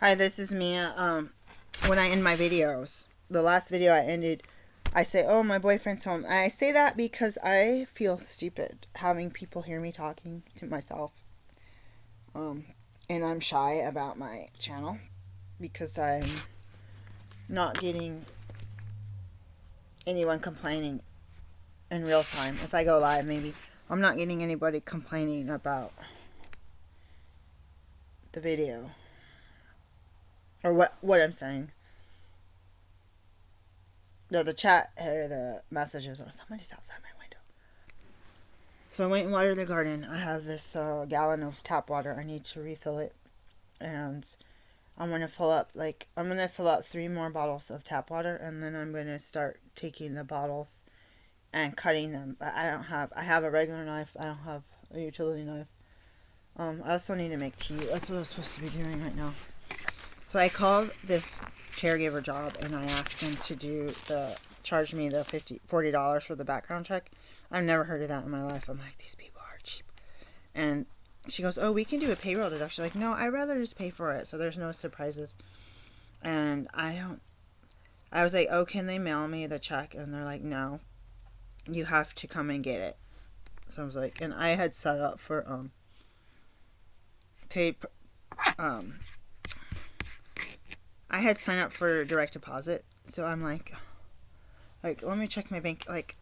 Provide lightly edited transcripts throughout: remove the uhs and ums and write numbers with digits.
Hi, this is Mia. When I end my videos, the last video I ended, I say, "Oh, my boyfriend's home." I say that because I feel stupid having people hear me talking to myself. Um, and I'm shy about my channel because I'm not getting anyone complaining in real time. If I go live, maybe I'm not getting anybody complaining about the video or what I'm saying. No, the chat or the messages or somebody's outside my window. So I went and watered the garden. I have this gallon of tap water. I need to refill it, and I'm gonna fill up 3 more bottles of tap water, and then I'm gonna start taking the bottles and cutting them. But I have a regular knife. I don't have a utility knife. I also need to make tea. That's what I'm supposed to be doing right now. So I called this caregiver job and I asked them to charge me the $40 for the background check. I've never heard of that in my life. I'm like, these people are cheap. And she goes, "Oh, we can do a payroll deduction." Like, no, I'd rather just pay for it so there's no surprises. And I was like, "Oh, can they mail me the check?" And they're like, "No, you have to come and get it." So I was like, and I had set up for tape I had signed up for direct deposit, so I'm like, let me check my bank. Like,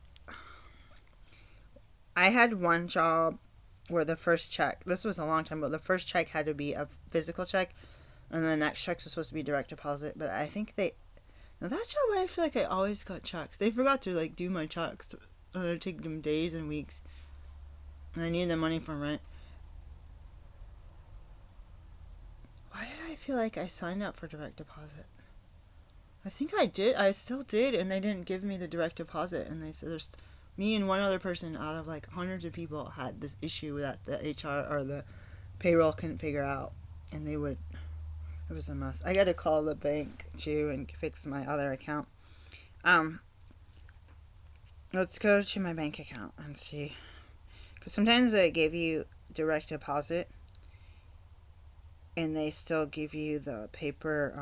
I had one job where the first check, this was a long time ago, the first check had to be a physical check, and the next check was supposed to be direct deposit. But I think now that job, I feel like I always got checks. They forgot to do my checks. It would take them days and weeks, and I needed the money for rent. Why did I feel like I signed up for direct deposit? I think I did. I still did, and they didn't give me the direct deposit. And they said there's me and one other person out of hundreds of people had this issue that the HR or the payroll couldn't figure out, and it was a mess. I got to call the bank too and fix my other account. Let's go to my bank account and see, because sometimes they give you direct deposit, and they still give you the paper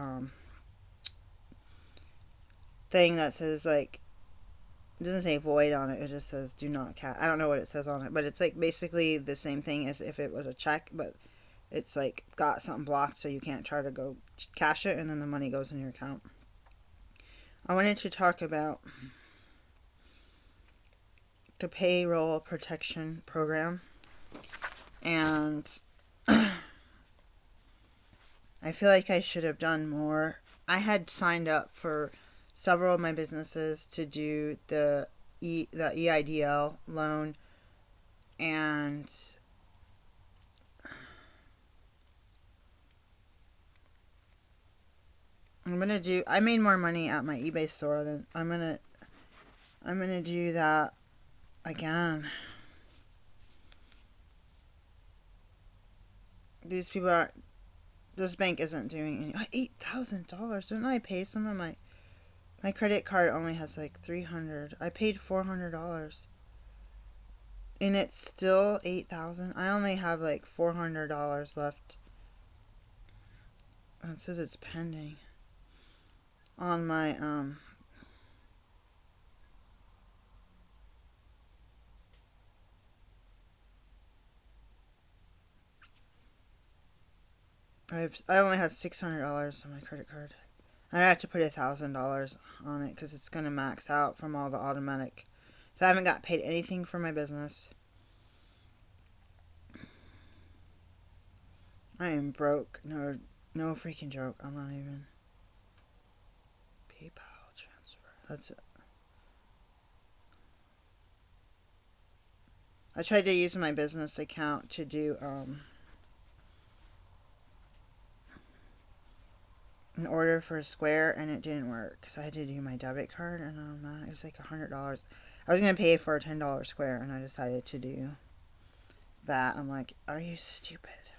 thing that says it doesn't say void on it. It just says do not cash. I don't know what it says on it, but it's basically the same thing as if it was a check, but it's got something blocked so you can't try to go cash it, and then the money goes in your account. I wanted to talk about the payroll protection program, and I feel like I should have done more. I had signed up for several of my businesses to do the EIDL loan, and I made more money at my eBay store than I'm gonna do that again. These people aren't. This bank isn't doing any. $8,000. Didn't I pay some of my credit card only has $300. I paid $400, and it's still $8,000. I only have $400 left. It says it's pending on my I only had $600 on my credit card. I have to put $1,000 on it because it's gonna max out from all the automatic. So I haven't got paid anything for my business. I am broke. No freaking joke. I'm not even. PayPal transfer. That's it. I tried to use my business account to do an order for a Square, and it didn't work. So I had to do my debit card, and it was $100. I was gonna pay for a $10 Square, and I decided to do that. I'm like, are you stupid?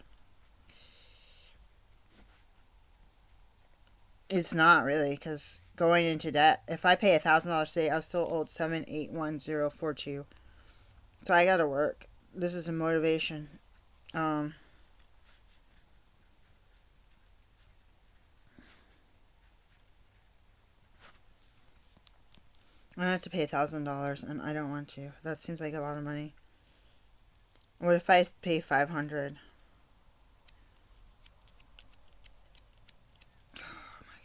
It's not really, because going into debt, if I pay $1,000 today, I was still owed 781,042. So I gotta work. This is a motivation. I have to pay $1,000, and I don't want to. That seems like a lot of money. What if I pay $500? Oh my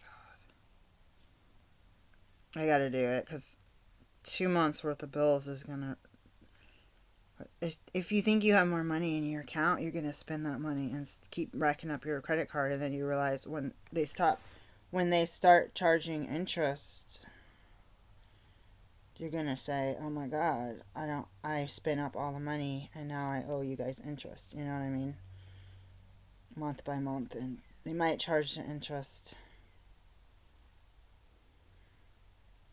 god! I gotta do it because 2 months worth of bills is gonna. If you think you have more money in your account, you're gonna spend that money and keep racking up your credit card, and then you realize when they start charging interest, you're gonna say, "Oh my God, I spent up all the money, and now I owe you guys interest." You know what I mean? Month by month, and they might charge the interest.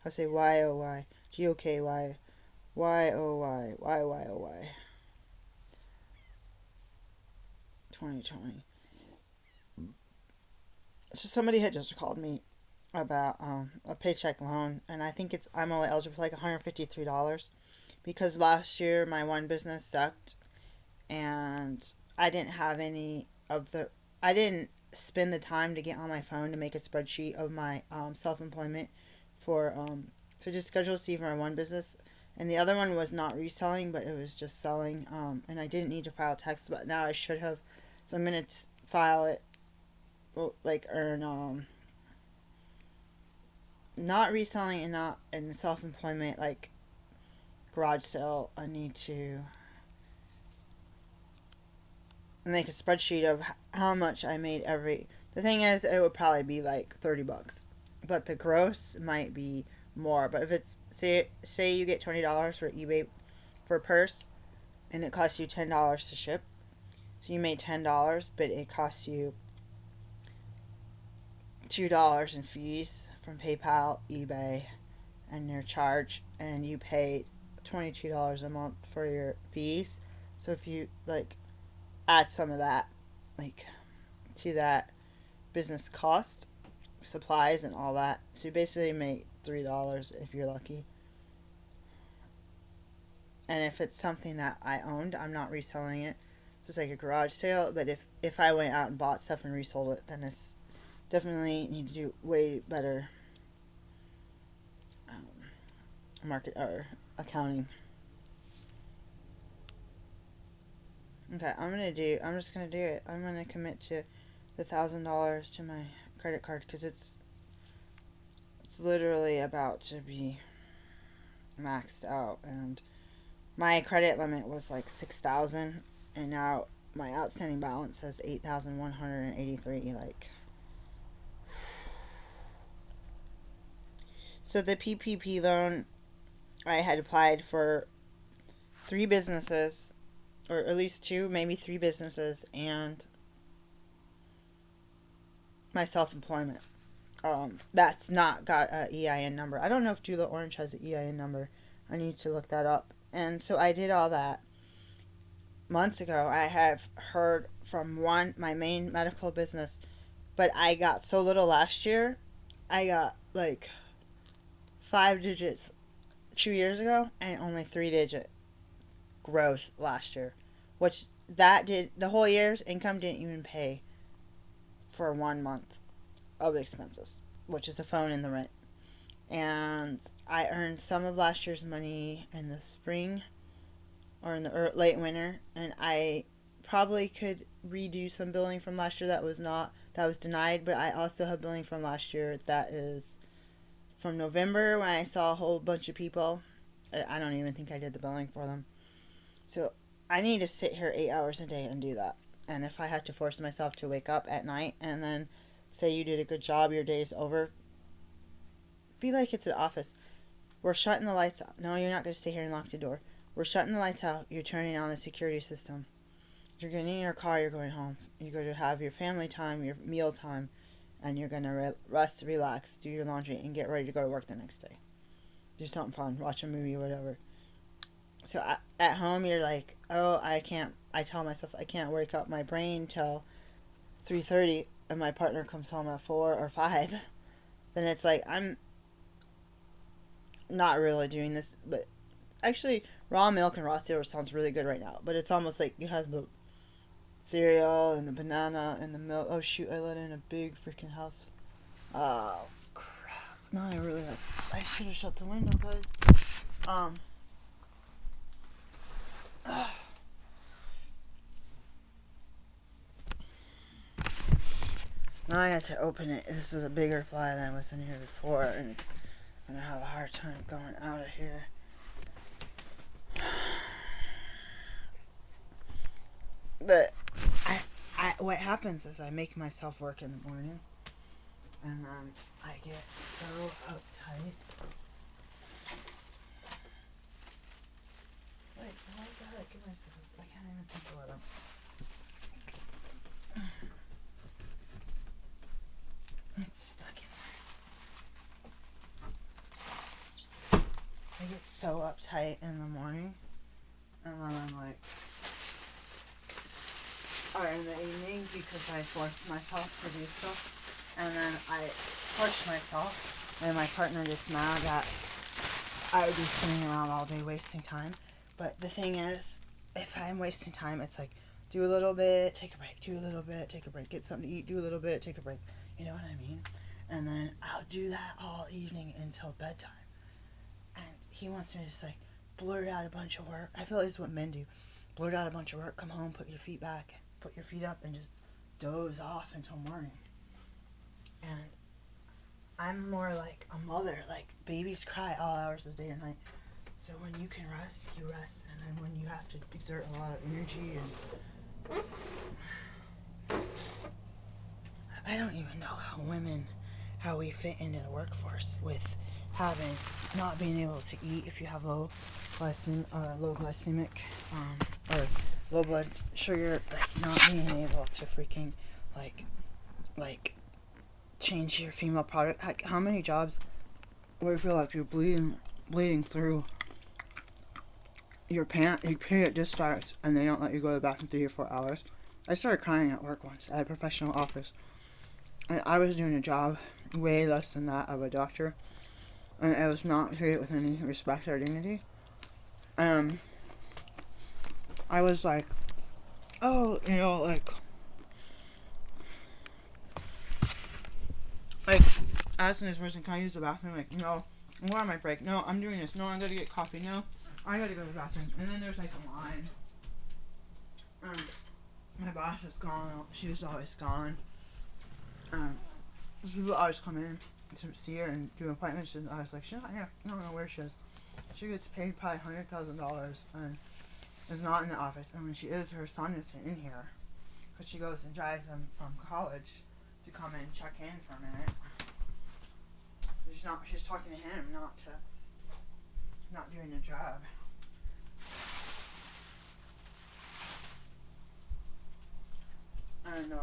I say YOY, GOKY, YOY, YYOY. 2020. So somebody had just called me about a paycheck loan, and I think I'm only eligible for like $153 because last year my one business sucked, and I didn't have any of the. I didn't spend the time to get on my phone to make a spreadsheet of my self-employment for to just schedule C for my one business, and the other one was not reselling, but it was just selling, and I didn't need to file tax, but now I should have, so I'm gonna file it, like earn not reselling and not in self-employment, like garage sale. I need to make a spreadsheet of how much I made every. The thing is, it would probably be like $30, but the gross might be more. But if it's say you get $20 for eBay for a purse, and it costs you $10 to ship, so you made $10, but it costs you $2 in fees from PayPal, eBay, and your charge, and you pay $22 a month for your fees. So if you like add some of that, like, to that business cost, supplies and all that, so you basically make $3 if you're lucky. And if it's something that I owned, I'm not reselling it. So it's like a garage sale. But if I went out and bought stuff and resold it, then it's definitely need to do way better market or accounting. Okay, I'm just gonna do it. I'm gonna commit to the $1,000 to my credit card because it's literally about to be maxed out, and my credit limit was like 6,000, and now my outstanding balance says 8,183. Like, so the PPP loan, I had applied for 3 businesses, or at least 2, maybe 3 businesses, and my self-employment. That's not got an EIN number. I don't know if Dula Orange has an EIN number. I need to look that up. And so I did all that months ago. I have heard from my main medical business, but I got so little last year. I got like 5 digits 2 years ago and only 3-digit growth last year, which that did the whole year's income didn't even pay for 1 month of expenses, which is the phone and the rent. And I earned some of last year's money in the spring or in the late winter, and I probably could redo some billing from last year that was denied. But I also have billing from last year that is from November when I saw a whole bunch of people. I don't even think I did the billing for them. So I need to sit here 8 hours a day and do that. And if I had to force myself to wake up at night and then say you did a good job, your day's over, be like it's an office. We're shutting the lights out. No, you're not going to stay here and lock the door. We're shutting the lights out. You're turning on the security system. You're getting in your car. You're going home. You're going to have your family time, your meal time, and you're going to rest, relax, do your laundry, and get ready to go to work the next day. Do something fun. Watch a movie or whatever. So at home, you're like, oh, I can't. I tell myself I can't wake up my brain till 3:30, and my partner comes home at 4 or 5. Then it's like I'm not really doing this, but actually, raw milk and raw cereal sounds really good right now. But it's almost like you have the cereal and the banana and the milk. Oh shoot! I let in a big freaking house. Oh crap! No, I really like. I should have shut the window, guys. Now I had to open it. This is a bigger fly than was in here before, and it's gonna have a hard time going out of here. But what happens is I make myself work in the morning, and then I get so uptight. It's like, oh my god, I give myself. I can't even think of what it's stuck in there. I get so uptight in the morning, and then I'm like, or in the evening, because I force myself to do stuff, and then I push myself, and my partner gets mad that I would be sitting around all day wasting time. But the thing is, if I'm wasting time, it's like, do a little bit, take a break, do a little bit, take a break, get something to eat, do a little bit, take a break. You know what I mean? And then I'll do that all evening until bedtime. And he wants me to just like blurt out a bunch of work. I feel like this is what men do. Blurt out a bunch of work, come home, put your feet back, put your feet up, and just doze off until morning. And I'm more like a mother. Like, babies cry all hours of the day or night. So when you can rest, you rest. And then when you have to exert a lot of energy and... I don't even know how we fit into the workforce with not being able to eat if you have low glycemic, or low blood sugar, like not being able to freaking, like change your female product. Like, how many jobs where you feel like you're bleeding through your period just starts and they don't let you go to the bathroom 3 or 4 hours. I started crying at work once at a professional office. And I was doing a job way less than that of a doctor, and it was not treated with any respect or dignity. I was like, oh, like asking this person, can I use the bathroom? Like, no, I'm going on my break. No, I'm doing this. No, I gotta get coffee. No, I gotta go to the bathroom. And then there's like a line. My boss is gone. She was always gone. People always come in to see her and do appointments, and I was like, she's not here. I don't know where she is. She gets paid probably $100,000 and is not in the office. And when she is, her son isn't in here, because she goes and drives them from college to come in and check in for a minute. She's talking to him, not doing the job. And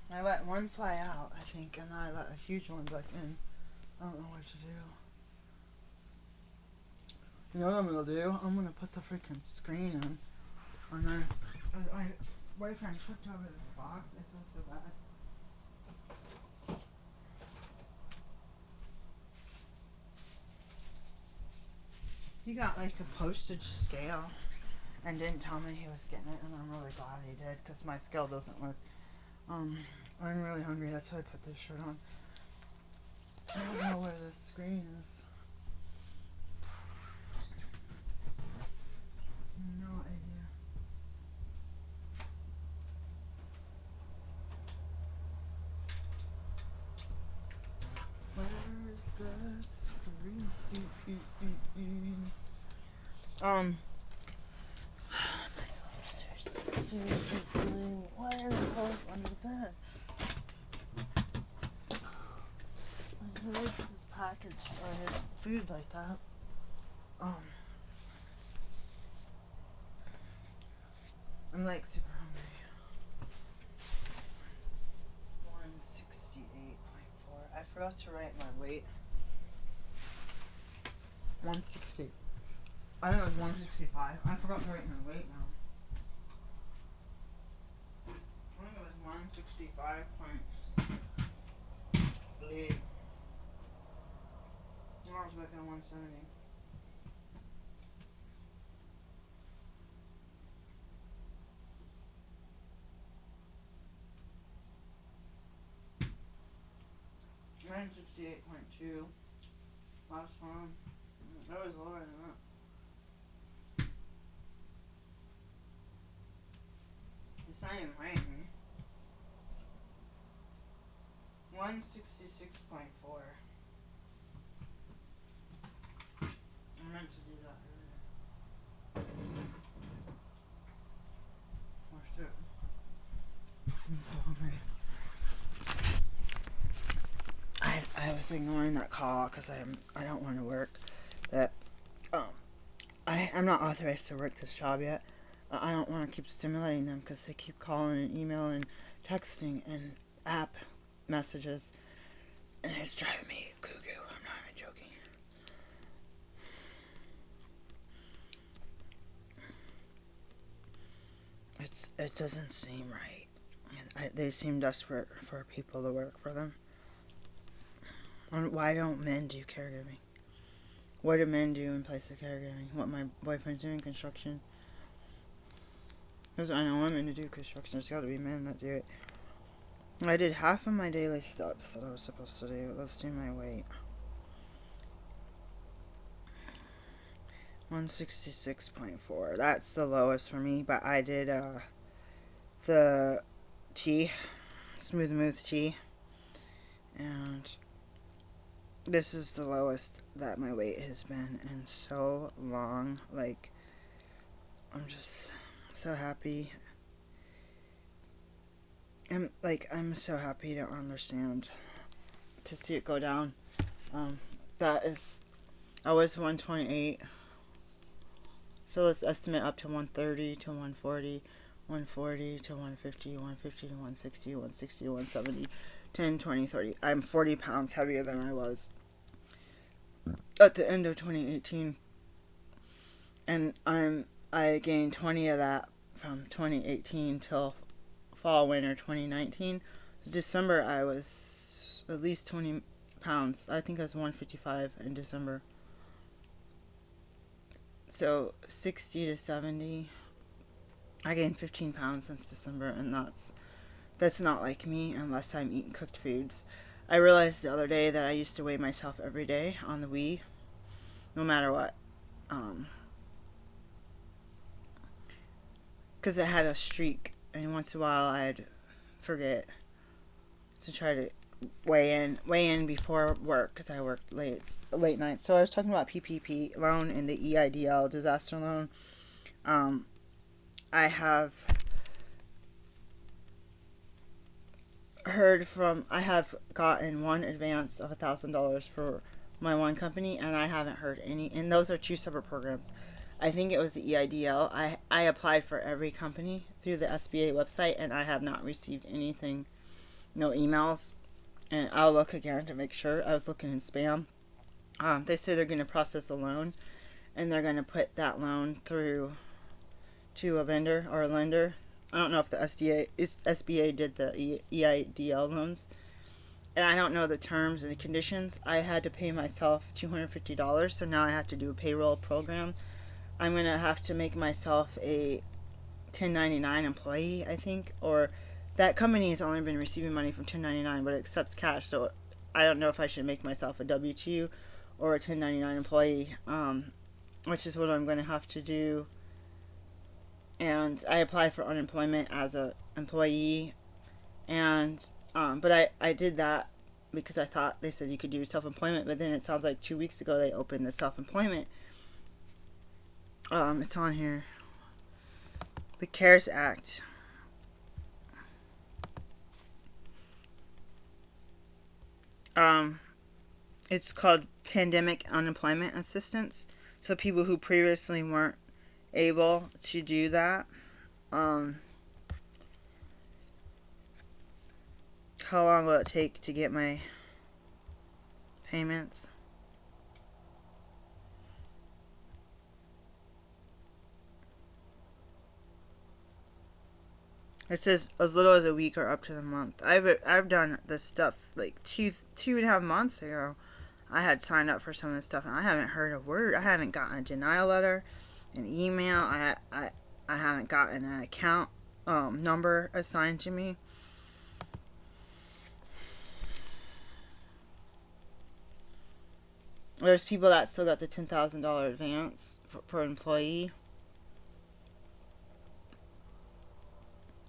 I let one fly out, I think, and I let a huge one back in. I don't know what to do. You know what I'm gonna do? I'm gonna put the freaking screen in, and then my boyfriend tripped over this box. I feel so bad. He got like a postage scale and didn't tell me he was getting it, and I'm really glad he did, because my scale doesn't work. I'm really hungry, that's why I put this shirt on. I don't know where the screen is. No idea. Where is the screen? Seriously, why are the clothes under the bed? Who likes his package or his food like that? I'm like super hungry. 168.4. I forgot to write my weight. 160. I think it was 165. I forgot to write my weight now. I think it was 165.8. I was making 170. 168.2. Last one. That was lower than that. It's not even raining. 166.4. I meant to do that earlier. Where's it? I'm so hungry. I was ignoring that call because I don't want to work. I'm not authorized to work this job yet. I don't want to keep stimulating them because they keep calling and emailing, texting, and app messages, and it's driving me cuckoo. I'm not even joking. It doesn't seem right. They seem desperate for people to work for them. Why don't men do caregiving? What do men do in place of caregiving? What my boyfriend's doing, construction. Because I know women to do construction. It's got to be men that do it. I did half of my daily steps that I was supposed to do. Let's do my weight. 166.4. That's the lowest for me. But I did the tea, smooth move tea, and this is the lowest that my weight has been in so long. Like, I'm just so happy. I'm so happy to understand, to see it go down. I was 128. So let's estimate up to 130 to 140, 140 to 150, 150 to 160, 160 to 170, 10, 20, 30. I'm 40 pounds heavier than I was at the end of 2018. And I gained 20 of that from 2018 till fall winter 2019. December I was at least 20 pounds. I think I was 155 in December. So 60 to 70. I gained 15 pounds since December, and that's not like me unless I'm eating cooked foods. I realized the other day that I used to weigh myself every day on the Wii, no matter what. Because it had a streak, and once in a while I'd forget to try to weigh in before work, because I worked late nights. So I was talking about PPP loan and the EIDL disaster loan. I have gotten one advance of $1,000 for my one company, and I haven't heard any. And those are two separate programs. I think it was the EIDL. I applied for every company through the SBA website, and I have not received anything, no emails. And I'll look again to make sure. I was looking in spam. They say they're going to process a loan, and they're going to put that loan through to a vendor or a lender. I don't know if the SBA did the EIDL loans, and I don't know the terms and the conditions. I had to pay myself $250, so now I have to do a payroll program. I'm going to have to make myself a 1099 employee, I think, or that company has only been receiving money from 1099, but it accepts cash, so I don't know if I should make myself a W-2 or a 1099 employee, which is what I'm going to have to do. And I applied for unemployment as an employee, and but I did that because I thought they said you could do self-employment, but then it sounds like 2 weeks ago they opened the self-employment. It's on here. The CARES Act. It's called Pandemic Unemployment Assistance. So people who previously weren't able to do that. How long will it take to get my payments? It says as little as a week or up to the month. I've done this stuff like two and a half months ago. I had signed up for some of this stuff, and I haven't heard a word. I haven't gotten a denial letter, an email. I haven't gotten an account number assigned to me. There's people that still got the $10,000 advance per employee.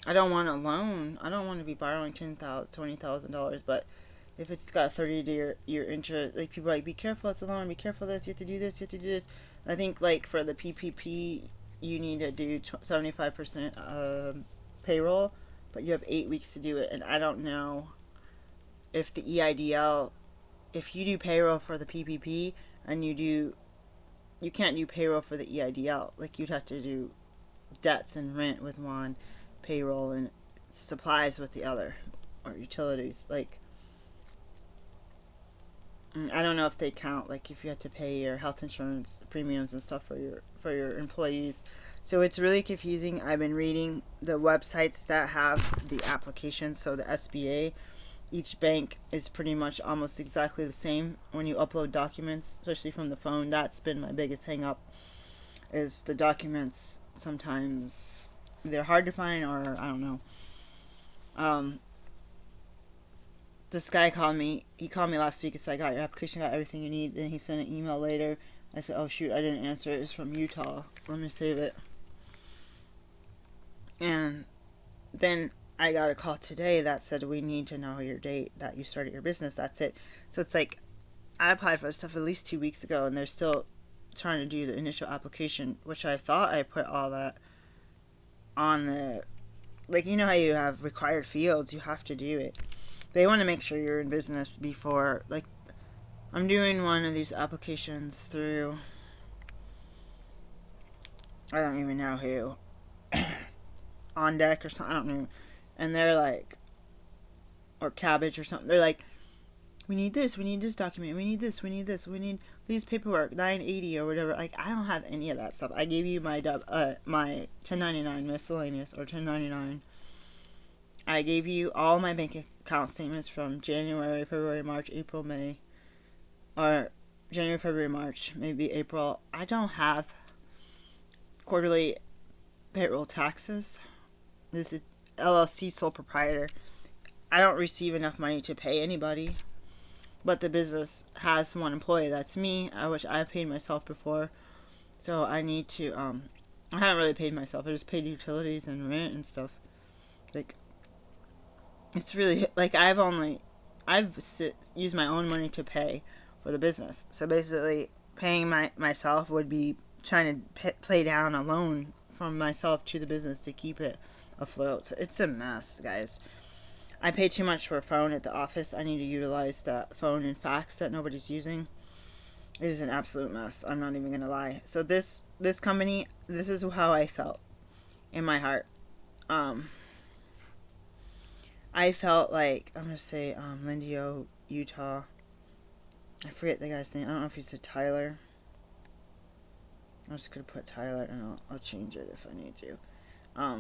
I don't want a loan. I don't want to be borrowing $10,000, $20,000, but if it's got 30-year interest, like people are like, be careful, it's a loan, be careful this, you have to do this, you have to do this. I think like for the PPP, you need to do 75% payroll, but you have 8 weeks to do it, and I don't know if the EIDL, if you do payroll for the PPP and you can't do payroll for the EIDL. Like you'd have to do debts and rent with one, payroll and supplies with the other, or utilities. Like I don't know if they count, like if you have to pay your health insurance premiums and stuff for your employees. So it's really confusing. I've been reading the websites that have the application. So the SBA, each bank is pretty much almost exactly the same when you upload documents, especially from the phone. That's been my biggest hang up, is the documents sometimes they're hard to find, or I don't know. This guy called me. He called me last week. It's like, I got your application, got everything you need. Then he sent an email later. I said, oh shoot, I didn't answer it. It's from Utah. Let me save it. And then I got a call today that said, we need to know your date that you started your business. That's it. So it's like, I applied for this stuff at least 2 weeks ago, and they're still trying to do the initial application, which I thought I put all that on the, like, you know how you have required fields, you have to do it. They want to make sure you're in business before, like, I'm doing one of these applications through, I don't even know who, On Deck or something, I don't know, and they're like, or Cabbage or something, they're like, we need this document, we need this, we need these paperwork, 980 or whatever. Like, I don't have any of that stuff. I gave you my 1099 miscellaneous, or 1099. I gave you all my bank account statements from January, February, March, April, May, or January, February, March, maybe April. I don't have quarterly payroll taxes. This is LLC sole proprietor. I don't receive enough money to pay anybody, but the business has one employee. That's me, which I paid myself before. So I need to, I haven't really paid myself. I just paid utilities and rent and stuff. Like, it's really, like, I've used my own money to pay for the business. So basically, paying myself would be trying to pay down a loan from myself to the business to keep it afloat. So it's a mess, guys. I pay too much for a phone at the office. I need to utilize that phone and fax that nobody's using. It is an absolute mess. I'm not even going to lie. So this company, this is how I felt in my heart. I felt like, I'm going to say Lindio, Utah. I forget the guy's name. I don't know if he said Tyler. I'm just going to put Tyler, and I'll change it if I need to. I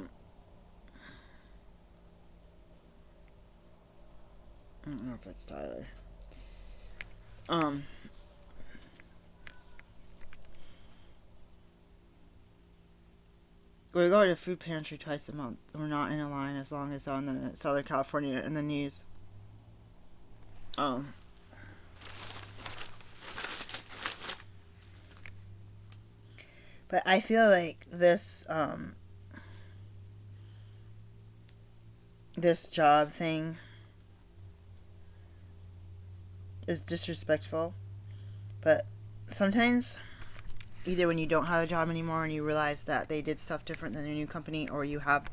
don't know if it's Tyler. We go to the food pantry twice a month. We're not in a line as long as on the Southern California in the news. But I feel like this job thing is disrespectful. But sometimes, either when you don't have a job anymore and you realize that they did stuff different than your new company, or you have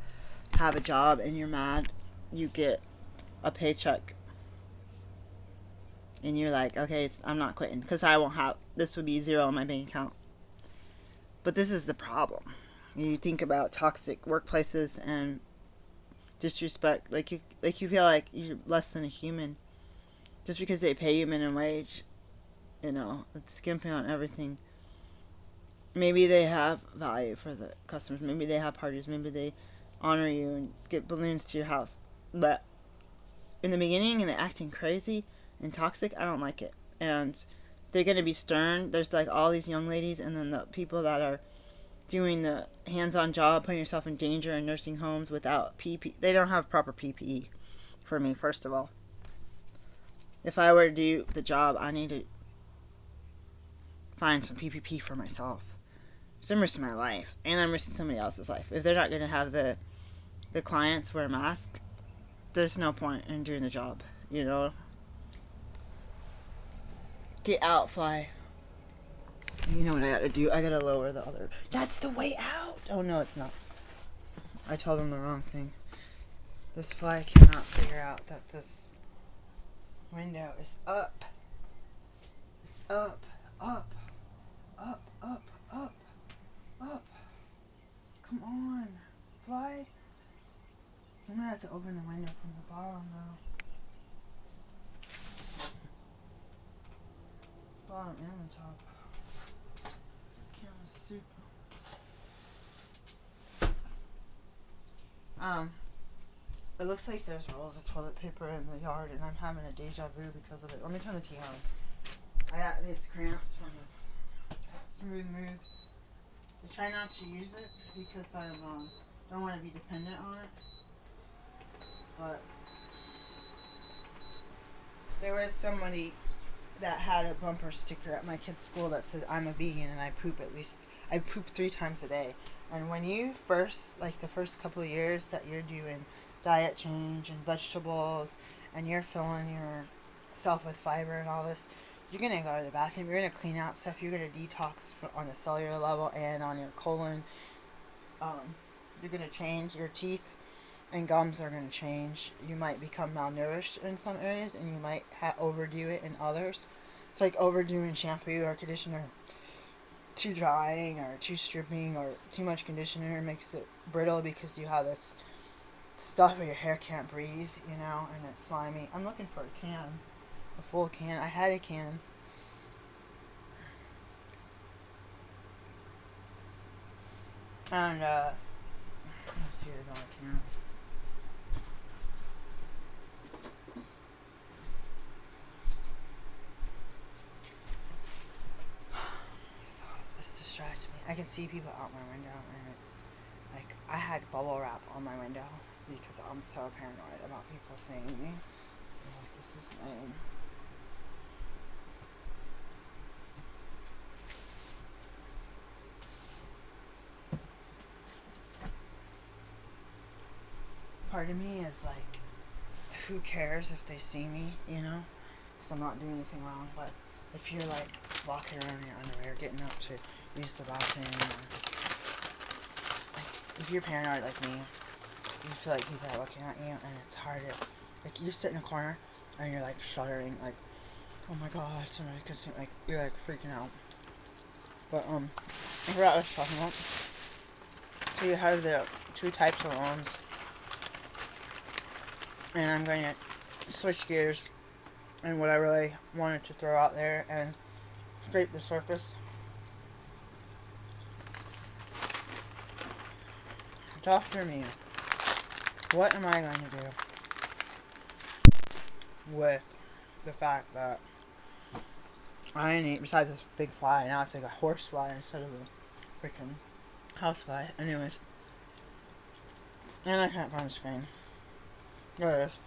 a job and you're mad, you get a paycheck and you're like, okay, I'm not quitting, because this would be zero in my bank account. But this is the problem. You think about toxic workplaces and disrespect, like you feel like you're less than a human just because they pay you minimum wage. You know, it's skimping on everything. Maybe they have value for the customers. Maybe they have parties. Maybe they honor you and get balloons to your house. But in the beginning, and they're acting crazy and toxic, I don't like it. And they're going to be stern. There's like all these young ladies, and then the people that are doing the hands-on job, putting yourself in danger in nursing homes without PPE. They don't have proper PPE for me, first of all. If I were to do the job, I need to find some PPP for myself. So I'm risking my life, and I'm risking somebody else's life. If they're not going to have the clients wear masks, there's no point in doing the job, you know? Get out, fly. You know what I gotta do? I gotta lower the other. That's the way out! Oh, no, it's not. I told him the wrong thing. This fly cannot figure out that this window is up. It's up, up, up, up, up, up. Come on, fly. I'm gonna have to open the window from the bottom now. Bottom and the top. Camera soup. It looks like there's rolls of toilet paper in the yard, and I'm having a deja vu because of it. Let me turn the TV on. I got these cramps from this smooth move. I try not to use it because I don't want to be dependent on it. But there was somebody that had a bumper sticker at my kid's school that says I'm a vegan and I poop 3 times a day. And when you the first couple of years that you're doing diet change and vegetables and you're filling yourself with fiber and all this, you're going to go to the bathroom, you're going to clean out stuff, you're going to detox on a cellular level and on your colon. You're going to change your teeth and gums are going to change. You might become malnourished in some areas and you might overdo it in others. It's like overdoing shampoo or conditioner. Too drying or too stripping or too much conditioner makes it brittle because you have this stuff where your hair can't breathe, you know, and it's slimy. I'm looking for a can. A full can. I had a can. And, let's see, I got a can. This distracts me. I can see people out my window, and it's like, I had bubble wrap on my window because I'm so paranoid about people seeing me. I'm like, this is lame. Part of me is like, who cares if they see me, you know? Because I'm not doing anything wrong. But if you're like walking around in your underwear, getting up to use the bathroom, or like if you're paranoid like me, you feel like people are looking at you, and it's hard to, like, you sit in a corner and you're like shuddering, like, oh my god, somebody could see, like, you're like freaking out. But I forgot what I was talking about. So you have the 2 types of loans. And I'm going to switch gears and what I really wanted to throw out there and scrape the surface. Talk to me. What am I going to do with the fact that I need, besides this big fly, now it's like a horse fly instead of a freaking house fly. Anyways. And I can't find the screen. There it is.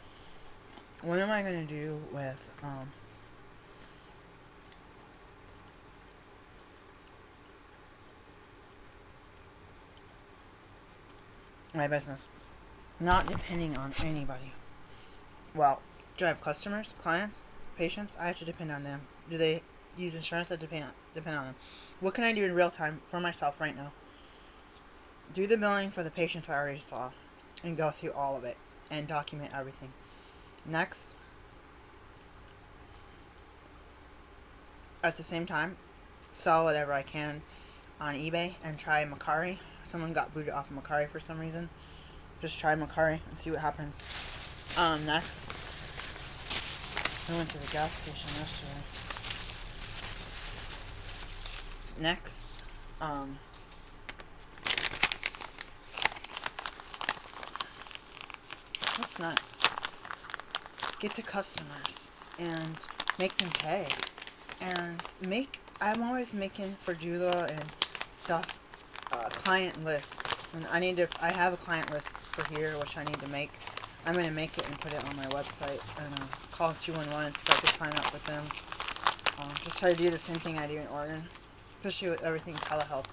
What am I going to do with, my business? Not depending on anybody. Well, do I have customers, clients, patients? I have to depend on them. Do they use insurance? I depend on them. What can I do in real time for myself right now? Do the billing for the patients I already saw and go through all of it and document everything. Next, at the same time, sell whatever I can on eBay and try Macari. Someone got booted off of Macari for some reason. Just try Macari and see what happens. Next, I went to the gas station yesterday. Next, what's next? Get to customers and make them pay. And I'm always making for Jula and stuff, client list. And I have a client list for here, which I need to make. I'm going to make it and put it on my website and call 211 and see if I can sign up with them. Just try to do the same thing I do in Oregon, especially with everything telehealth.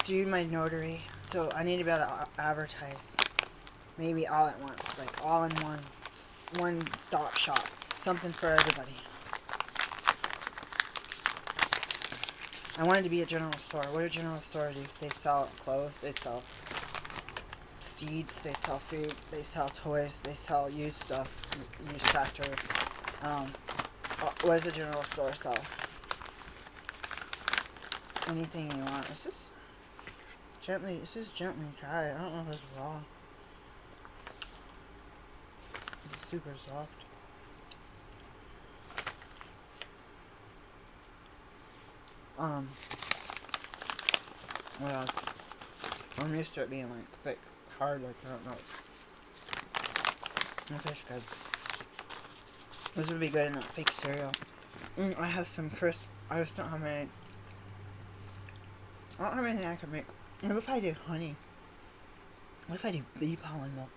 Do my notary, so I need to be able to advertise maybe all at once, like all in one stop shop, something for everybody. I wanted to be a general store. What do general stores do? They sell clothes, they sell seeds, they sell food, they sell toys, they sell used stuff, used tractor. What does a general store sell? Anything you want. This is gently dry. I don't know if it's raw. It's super soft. What else? I'm used to it being like thick, hard, like I don't know. This tastes good. This would be good in that fake cereal. I have some crisp. I just don't have any. I don't have anything I can make. What if I do honey? What if I do bee pollen milk?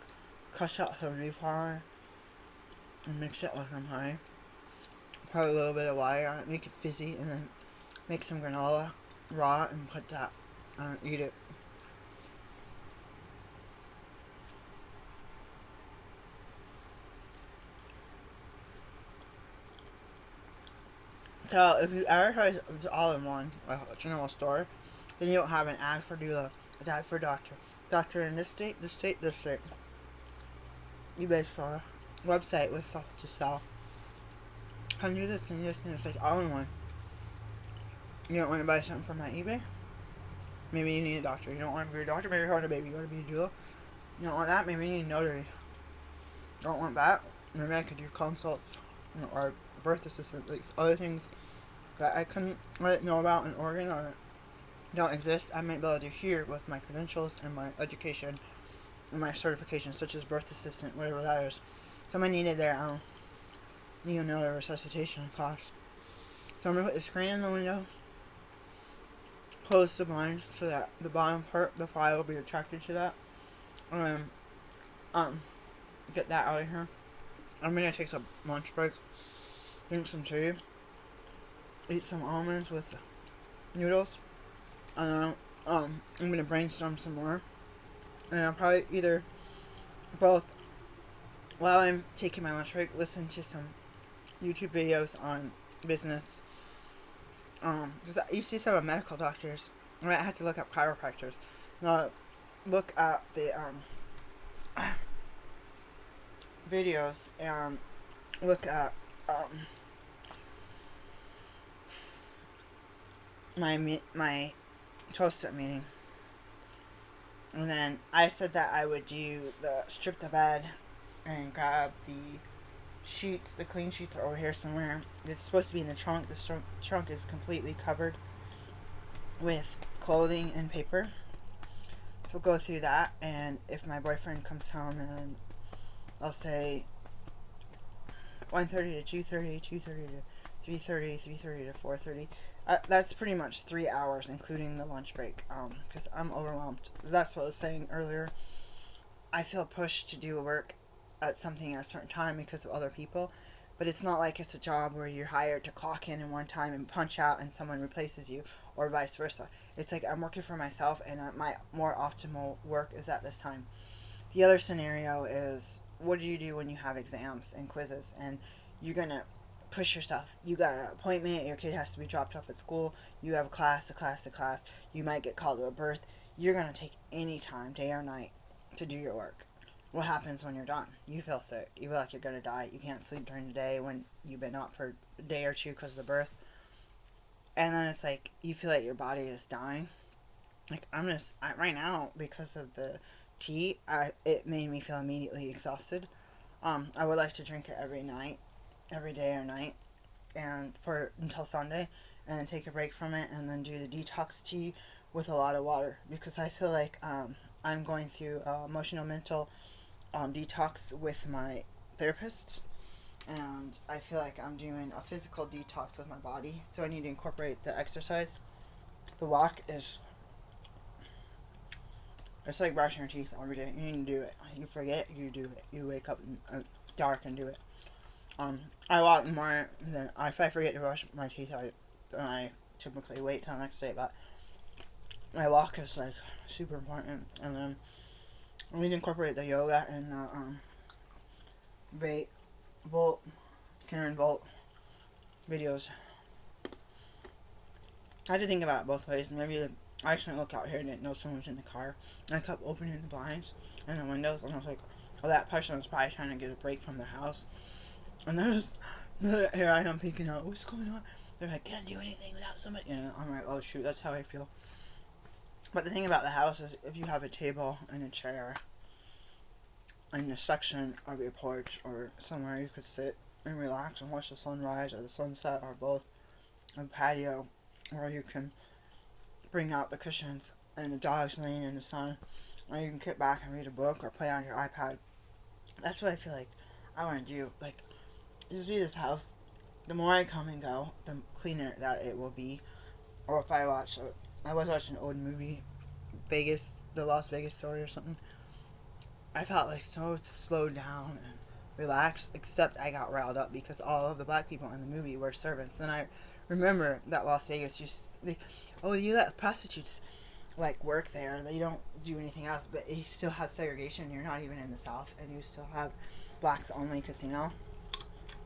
Crush out some bee pollen and mix it with some honey. Put a little bit of water on it, make it fizzy, and then make some granola raw and put that on, eat it. So if you advertise it's all in one, like a general store, then you don't have an ad for doula, an ad for doctor. Doctor in this state, this state, this state. You basically a website with stuff to sell. Can do this, can do this, and it's like all in one. You don't want to buy something from my eBay? Maybe you need a doctor. You don't want to be a doctor, maybe you want a baby, you want to be a doula. You don't want that, maybe you need a notary. Don't want that, maybe I could do consults, or birth assistant, like other things that I couldn't know about in Oregon or don't exist. I might be able to do here with my credentials and my education and my certifications, such as birth assistant, whatever that is. Someone needed their neonatal resuscitation class. So I'm gonna put the screen in the window, close the blinds so that the bottom part, the fly, will be attracted to that. And get that out of here. I'm gonna take a lunch break, drink some tea, eat some almonds with noodles, and then I'm gonna brainstorm some more. And I'll probably either both while I'm taking my lunch break, listen to some YouTube videos on business. Because you see some of medical doctors. I might have to look up chiropractors. Look at the videos and look at my toast-up meeting. And then I said that I would do strip the bed and grab the sheets. The clean sheets are over here somewhere. It's supposed to be in the trunk. The trunk is completely covered with clothing and paper. So we'll go through that, and if my boyfriend comes home, and I'll say 1:30 to 2:30, 2:30 to 3:30, 3:30 to 4:30. That's pretty much 3 hours, including the lunch break, because I'm overwhelmed. That's what I was saying earlier. I feel pushed to do work at something at a certain time because of other people, but it's not like it's a job where you're hired to clock in one time and punch out and someone replaces you, or vice versa. It's like I'm working for myself, and my more optimal work is at this time. The other scenario is, what do you do when you have exams and quizzes and you're gonna push yourself? You got an appointment, your kid has to be dropped off at school, you have a class, you might get called to a birth. You're gonna take any time, day or night, to do your work. What happens when you're done? You feel sick. You feel like you're gonna die. You can't sleep during the day when you've been up for a day or two because of the birth. And then it's like you feel like your body is dying. Like right now, because of the tea, it made me feel immediately exhausted. I would like to drink it every night, every day or night, and until Sunday, and then take a break from it, and then do the detox tea with a lot of water, because I feel like I'm going through emotional mental detox with my therapist, and I feel like I'm doing a physical detox with my body, so I need to incorporate the exercise. The walk is, it's like brushing your teeth every day. You need to do it. You forget, you do it. You wake up in dark and do it. I walk more than if I forget to brush my teeth. I typically wait till the next day, but my walk is like super important. And then we incorporate the yoga and the Volt, Karen Volt videos. I had to think about it both ways. Maybe I actually looked out here and didn't know someone was in the car. And I kept opening the blinds and the windows, and I was like, well, that person was probably trying to get a break from their house. And here I am peeking out, what's going on? They're like, can't do anything without somebody. And I'm like, oh shoot, that's how I feel. But the thing about the house is, if you have a table and a chair in a section of your porch or somewhere you could sit and relax and watch the sunrise or the sunset or both, a patio where you can bring out the cushions and the dog's laying in the sun, or you can sit back and read a book or play on your iPad. That's what I feel like I want to do. Like, you see this house, the more I come and go, the cleaner that it will be. Or if I was watching an old movie, the Las Vegas story or something, I felt like so slowed down and relaxed, except I got riled up because all of the black people in the movie were servants. And I remember that Las Vegas you let prostitutes like work there. They don't do anything else, but you still have segregation. You're not even in the South, and you still have blacks only casino.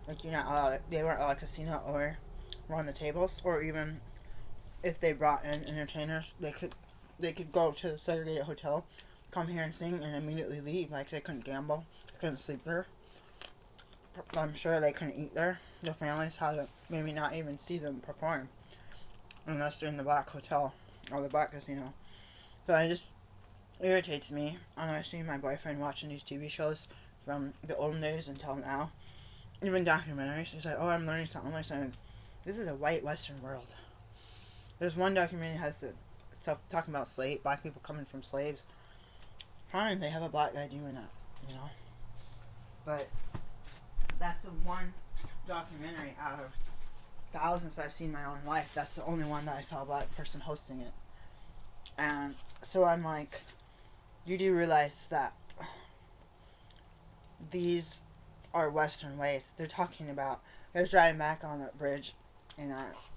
Like, you're not allowed. They weren't allowed casino or run the tables, or even if they brought in entertainers, they could go to the segregated hotel, come here and sing, and immediately leave. Like, they couldn't gamble, they couldn't sleep there. I'm sure they couldn't eat there. Their families had to maybe not even see them perform unless they're in the black hotel or the black casino. So it just irritates me when I see my boyfriend watching these TV shows from the olden days until now. Even documentaries. He's like, oh, I'm learning something. I'm like saying, this is a white Western world. There's one documentary that has stuff talking about black people coming from slaves. Fine, they have a black guy doing that, you know. But that's the one documentary out of thousands I've seen in my own life. That's the only one that I saw a black person hosting it. And so I'm like, you do realize that these are Western ways. They're talking about, I was driving back on that bridge,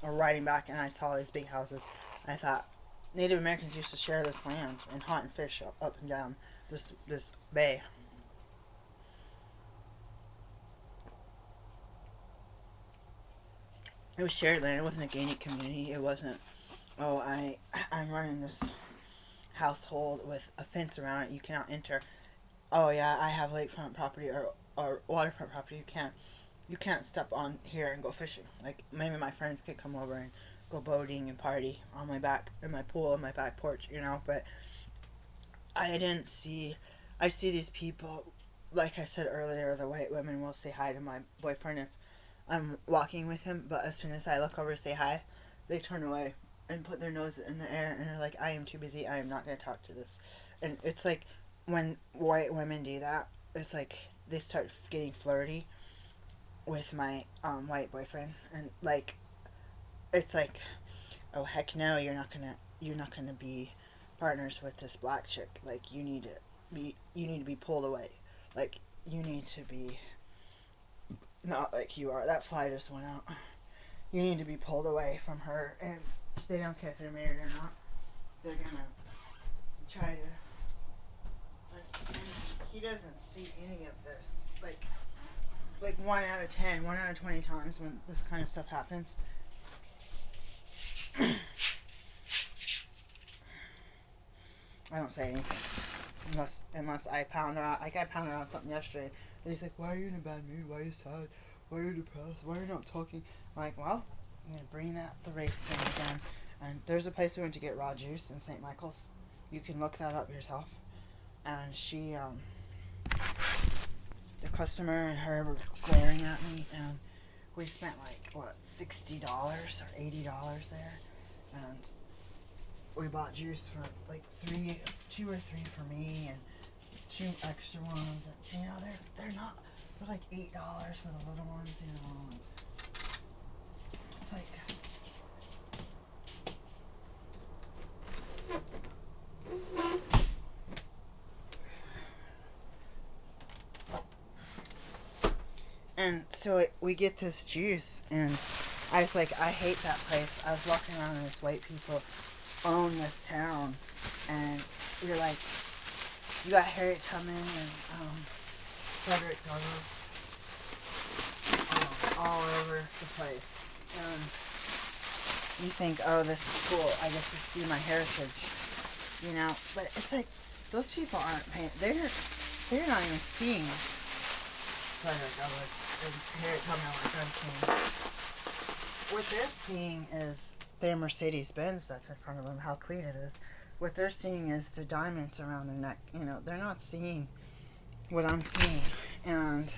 or riding back, and I saw these big houses. And I thought, Native Americans used to share this land and hunt and fish up and down this bay. It was shared land. It wasn't a gated community. It wasn't, oh, I'm running this household with a fence around it. You cannot enter. Oh yeah, I have lakefront property or waterfront property. You can't step on here and go fishing. Like, maybe my friends could come over and go boating and party on my back, in my pool, on my back porch, you know. But I see these people, like I said earlier, the white women will say hi to my boyfriend if I'm walking with him, but as soon as I look over to say hi, they turn away and put their nose in the air and they're like, I am too busy, I am not going to talk to this. And it's like, when white women do that, it's like they start getting flirty with my white boyfriend, and like, it's like, oh heck no, you're not gonna be partners with this black chick. Like, you need to be pulled away. Like, you need to be not like you are. That fly just went out. You need to be pulled away from her, and they don't care if they're married or not. They're gonna try to. And he doesn't see any of this. Like 1 out of 10, 1 out of 20 times when this kind of stuff happens. I don't say anything unless I pound her out. Like, I pounded out something yesterday, and he's like, "Why are you in a bad mood? Why are you sad? Why are you depressed? Why are you not talking?" I'm like, well, I'm gonna bring the race thing again. And there's a place we went to get raw juice in St. Michael's. You can look that up yourself. And she, the customer and her were glaring at me, and we spent like $60 or $80 there, and we bought juice for like 2 or 3 for me, and 2 extra ones. And, you know, they're like $8 for the little ones, you know. It's like, And so we get this juice, and I was like, I hate that place. I was walking around and it's white people own this town, and you're like, you got Harriet Tubman and Frederick Douglass all over the place, and you think, oh, this is cool, I get to see my heritage, you know, but it's like, those people aren't paying, they're not even seeing Frederick Douglass and Harriet Tubman like I'm seeing. What they're seeing is their Mercedes-Benz that's in front of them, how clean it is. What they're seeing is the diamonds around their neck, you know, they're not seeing what I'm seeing, and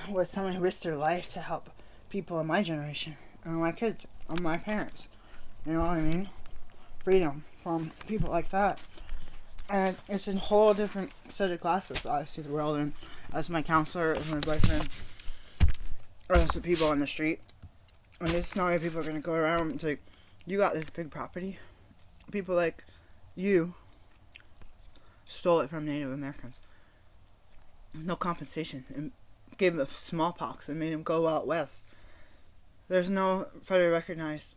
what someone risked their life to help people in my generation, and my kids, and my parents, you know what I mean? Freedom from people like that. And it's a whole different set of glasses that I see the world in, as my counselor, as my boyfriend, or as the people on the street. And this is not why people are going to go around. It's like, you got this big property. People like you stole it from Native Americans. No compensation. And gave them smallpox and made them go out west. There's no federally recognized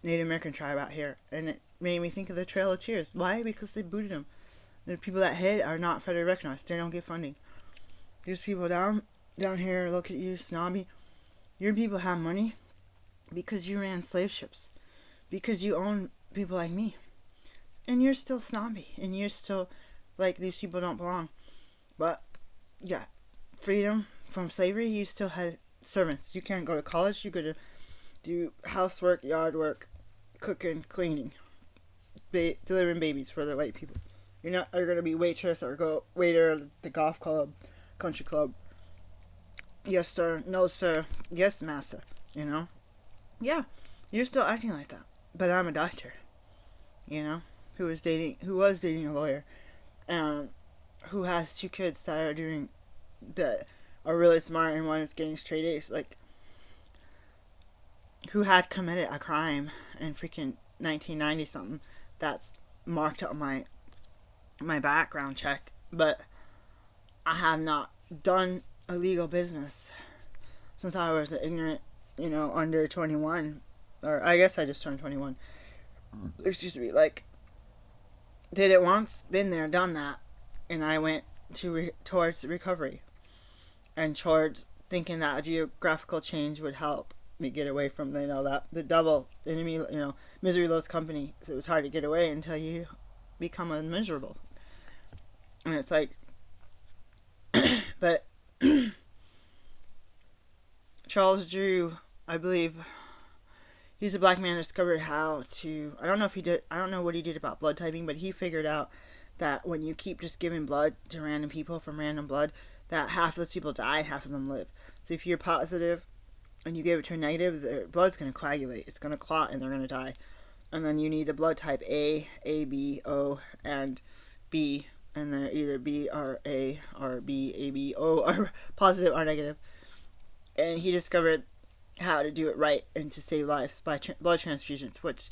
Native American tribe out here. And it made me think of the Trail of Tears. Why? Because they booted them. The people that hid are not federally recognized. They don't get funding. These people down here look at you, snobby. Your people have money because you ran slave ships. Because you own people like me. And you're still snobby. And you're still like, these people don't belong. But, yeah, freedom from slavery, you still had servants. You can't go to college. You got to do housework, yard work, cooking, cleaning, delivering babies for the white people. You're not going to be waitress or go waiter at the golf club, country club. Yes, sir. No, sir. Yes, massa. You know? Yeah, you're still acting like that. But I'm a doctor. You know? Who was dating a lawyer. Who has 2 kids that are really smart, and one is getting straight A's. Like, who had committed a crime in freaking 1990 something that's marked on my background check, but I have not done illegal business since I was ignorant, you know, under 21, or I guess I just turned 21. Excuse me, like, did it once, been there, done that, and I went towards recovery, and towards thinking that a geographical change would help me get away from, you know, that the double enemy, you know, misery loves company. So it was hard to get away until you become miserable. And it's like, but Charles Drew, I believe, he's a black man, discovered how to, I don't know what he did about blood typing, but he figured out that when you keep just giving blood to random people from random blood, that half of those people die, half of them live. So if you're positive and you give it to a negative, their blood's going to coagulate. It's going to clot and they're going to die. And then you need the blood type A, B, O, and B. And they're either B or A or B, A, B, O are positive or negative. And he discovered how to do it right and to save lives by blood transfusions, which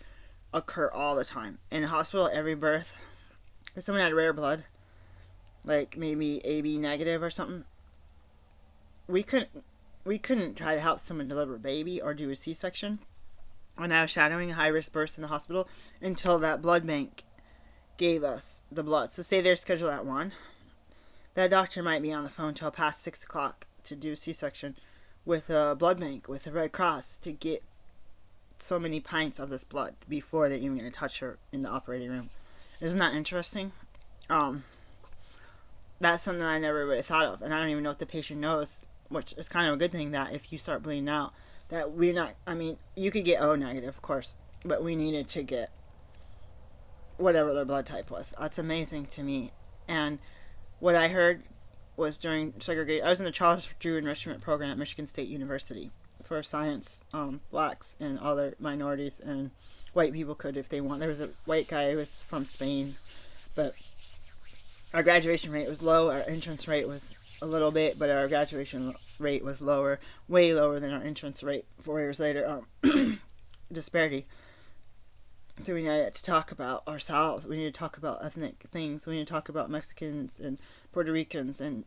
occur all the time. In the hospital, every birth, if someone had rare blood, like maybe AB negative or something, we couldn't try to help someone deliver a baby or do a C-section when I was shadowing high-risk births in the hospital until that blood bank gave us the blood. So say they're scheduled at 1, that doctor might be on the phone till past 6 o'clock to do a C-section with a blood bank, with the Red Cross, to get so many pints of this blood before they're even going to touch her in the operating room. Isn't that interesting? That's something I never really thought of, and I don't even know if the patient knows, which is kind of a good thing, that if you start bleeding out, that we're not, I mean, you could get O negative, of course, but we needed to get whatever their blood type was. That's amazing to me. And what I heard was during segregation, I was in the Charles Drew Enrichment Program at Michigan State University for science, blacks and other minorities, and white people could if they want. There was a white guy who was from Spain, but our graduation rate was low. Our entrance rate was a little bit, but our graduation rate was lower, way lower than our entrance rate 4 years later. Disparity. So we need to talk about ourselves. We need to talk about ethnic things. We need to talk about Mexicans and Puerto Ricans and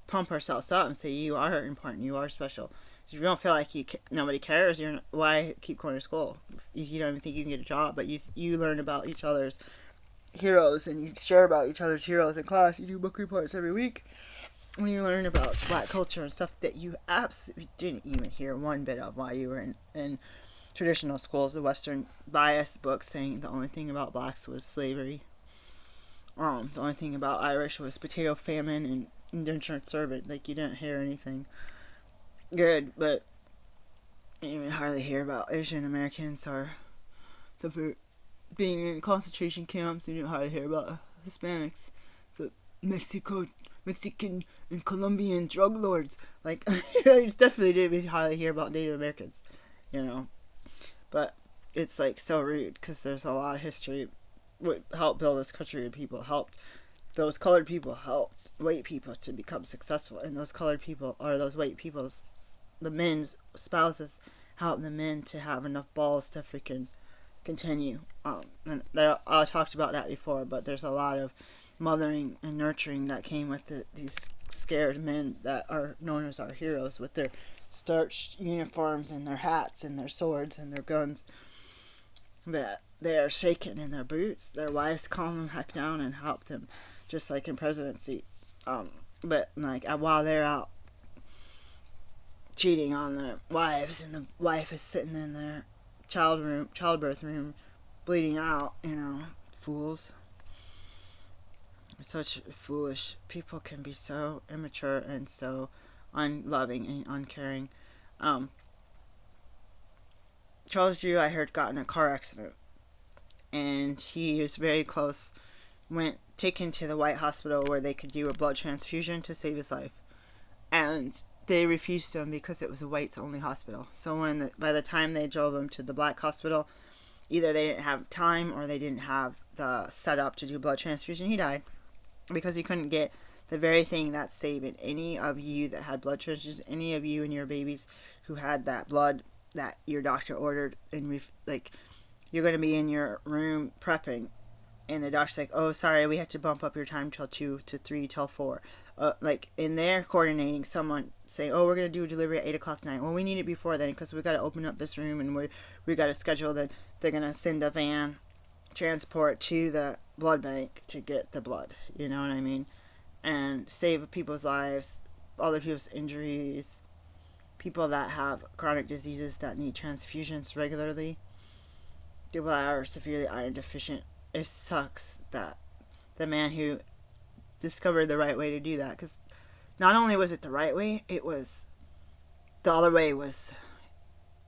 pump ourselves up and say you are important, you are special. If you don't feel like nobody cares, why keep going to school? You don't even think you can get a job, but you learn about each other's heroes and you share about each other's heroes in class. You do book reports every week. When you learn about black culture and stuff that you absolutely didn't even hear one bit of while you were in traditional schools, the Western bias books saying the only thing about blacks was slavery. The only thing about Irish was potato famine and indentured servant. Like, you didn't hear anything good, but you even hardly hear about Asian Americans or suffer being in concentration camps. You didn't hardly hear about Hispanics, the Mexican and Colombian drug lords. Like, you definitely didn't hardly hear about Native Americans, But it's like so rude because there's a lot of history. What helped build this country, and people helped. Those colored people helped white people to become successful, and those colored people, or those white people's, the men's spouses, helped the men to have enough balls to freaking continue. And I talked about that before, but there's a lot of mothering and nurturing that came with these scared men that are known as our heroes, with their starched uniforms and their hats and their swords and their guns, that they are shaken in their boots. Their wives calm them heck down and help them, just like in presidency. But like while they're out cheating on their wives, and the wife is sitting in their childbirth room, bleeding out, fools. Such foolish people can be so immature and so unloving and uncaring. Charles Drew, I heard, got in a car accident, and he was very close, taken to the White Hospital where they could do a blood transfusion to save his life, and they refused him because it was a whites only hospital. So by the time they drove him to the black hospital, either they didn't have time or they didn't have the setup to do blood transfusion. He died because he couldn't get the very thing that's saving any of you that had blood transfusions, any of you and your babies who had that blood that your doctor ordered, and you're going to be in your room prepping, and the doctor's like, oh, sorry, we have to bump up your time till 2 to 3 till 4. And they're coordinating someone saying, oh, we're going to do a delivery at 8 o'clock tonight. Well, we need it before then because we got to open up this room, and we got to schedule that they're going to send a van transport to the blood bank to get the blood. You know what I mean? And save people's lives, other people's injuries, people that have chronic diseases that need transfusions regularly, people that are severely iron deficient. It sucks that the man who discovered the right way to do that, because not only was it the right way, it was the other way was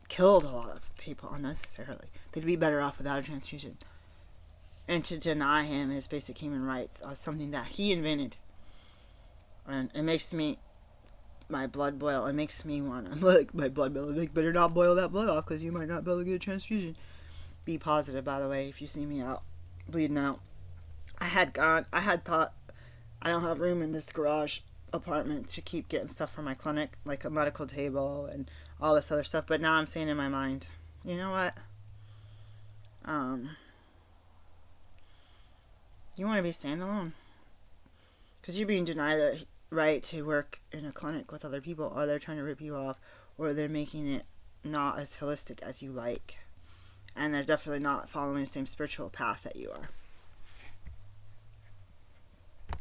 killed a lot of people unnecessarily. They'd be better off without a transfusion. And to deny him his basic human rights are something that he invented. And it makes my blood boil. It makes me want to, my blood boil. Better not boil that blood off because you might not be able to get a transfusion. Be positive, by the way, if you see me out, bleeding out. I had thought, I don't have room in this garage apartment to keep getting stuff from my clinic, like a medical table and all this other stuff. But now I'm saying in my mind, you know what? You want to be standalone. Because you're being denied the right to work in a clinic with other people, or they're trying to rip you off, or they're making it not as holistic as you like. And they're definitely not following the same spiritual path that you are.